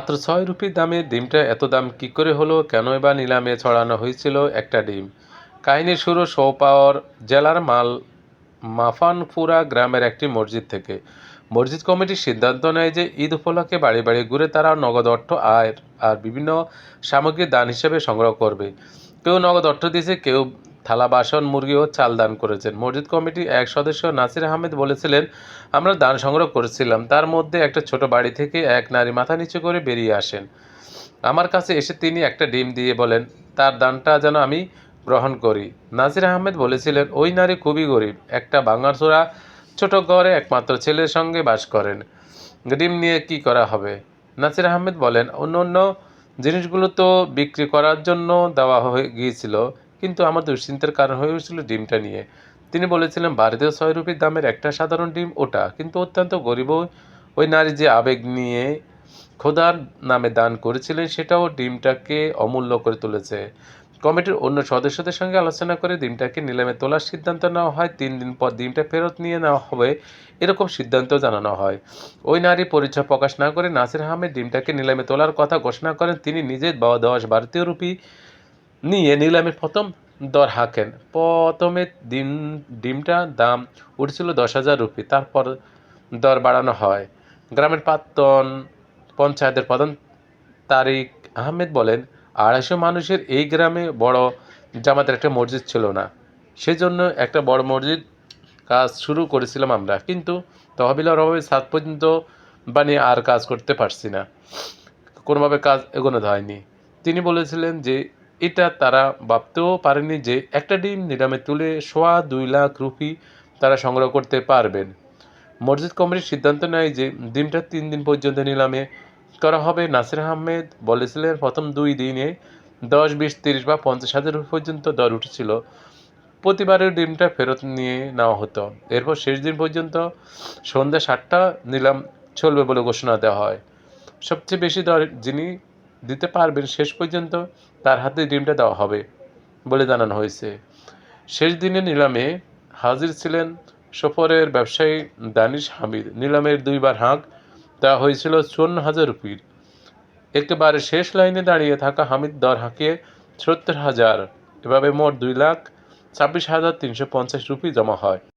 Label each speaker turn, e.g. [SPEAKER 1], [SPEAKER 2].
[SPEAKER 1] মাত্র ৬ রুপি দামে ডিমটা এত দাম কী করে হলো? কেনই বা নিলামে ছড়ানো হয়েছিল একটা ডিম? কাহিনীর শুরু শোপাওয়ার জেলার মাফানপুরা গ্রামের একটি মসজিদ থেকে। মসজিদ কমিটি সিদ্ধান্ত নেয় যে ঈদ উপলক্ষে বাড়ি বাড়ি ঘুরে তারা নগদ অর্থ আর বিভিন্ন সামগ্রী দান হিসেবে সংগ্রহ করবে। কেউ নগদ অর্থ দিয়েছে, কেউ থালা বাসন, মুরগি ও চাল দান করেছেন। মসজিদ কমিটির এক সদস্য নাসির আহমেদ বলেছিলেন, আমরা দান সংগ্রহ করেছিলাম। তার মধ্যে একটা ছোট বাড়ি থেকে এক নারী মাথা নিচু করে বেরিয়ে আসেন। আমার কাছে এসে তিনি একটা ডিম দিয়ে বলেন, তার দানটা যেন আমি গ্রহণ করি। নাসির আহমেদ বলেছিলেন, ওই নারী খুবই গরিব, একটা ভাঙাচোরা ছোট ঘরে একমাত্র ছেলের সঙ্গে বাস করেন। ডিম নিয়ে কি করা হবে? নাসির আহমেদ বলেন, অন্য অন্য জিনিসগুলো তো বিক্রি করার জন্য দেওয়া হয়ে গিয়েছিল, কিন্তু আমার দুশ্চিন্তার কারণ হয়ে উঠছিল ডিমটা নিয়ে। তিনি বলেছিলেন, ভারতীয় ৬ রুপির দামের একটা সাধারণ ডিম ওটা, কিন্তু অত্যন্ত গরিব ওই নারী যে আবেগ নিয়ে খোদার নামে দান করেছিলেন, সেটাও ডিমটাকে অমূল্য করে তুলেছে। কমিটির অন্য সদস্যদের সঙ্গে আলোচনা করে ডিমটাকে নিলামে তোলার সিদ্ধান্ত নেওয়া হয়। ৩ দিন পর ডিমটা ফেরত নিয়ে নেওয়া হবে, এরকম সিদ্ধান্ত জানানো হয়। ওই নারী পরিচয় প্রকাশ না করে নাসির আহমেদ ডিমটাকে নিলামে তোলার কথা ঘোষণা করেন। তিনি নিজে ১০ ভারতীয় রুপি নিয়ে নিলামের প্রথম দর হাঁকেন। প্রথমে ডিমটার দাম উঠেছিল ১০,০০০ রুপি, তারপর দর বাড়ানো হয়। গ্রামের প্রাক্তন পঞ্চায়েতের প্রধান তারিক আহমেদ বলেন, ২৫০ মানুষের এই গ্রামে বড় জামাতের একটা মসজিদ ছিল না, সেজন্য একটা বড় মসজিদ কাজ শুরু করেছিলাম আমরা, কিন্তু তহবিলের অভাবে ছাদ পর্যন্ত বানিয়ে আর কাজ করতে পারছি না, কোনোভাবে কাজ এগোনো হয়নি। তিনি বলেছিলেন যে এটা তারা ভাবতেও পারেনি যে একটা ডিম নিলামে তুলে ২.৫ লাখ রুপি তারা সংগ্রহ করতে পারবেন। মসজিদ কমিটির সিদ্ধান্ত নেয় যে ডিমটা ৩ দিন পর্যন্ত নিলামে করা হবে। নাসির আহমেদ বলেছিলেন, প্রথম ২ দিনে ১০, ২০, ৩০ বা ৫০,০০০ রুপি পর্যন্ত দর উঠেছিল। প্রতিবারের ডিমটা ফেরত নিয়ে নেওয়া হতো। এরপর শেষ দিন পর্যন্ত সন্ধ্যা ৭টা নিলাম চলবে বলে ঘোষণা দেওয়া হয়। সবচেয়ে বেশি দর যিনি দিতে পারবেন শেষ পর্যন্ত, তার হাতে ডিমটা দেওয়া হবে বলে জানানো হয়েছে। শেষ দিনে নিলামে হাজির ছিলেন সফরের ব্যবসায়ী দানিশ হামিদ। নিলামের ২ বার হাঁক দেওয়া হয়েছিল ৫৪,০০০ রুপির। একেবারে শেষ লাইনে দাঁড়িয়ে থাকা হামিদ দর হাঁকিয়ে ৭০,০০০। এভাবে মোট ২,২৬,৩৫০ রুপি জমা হয়।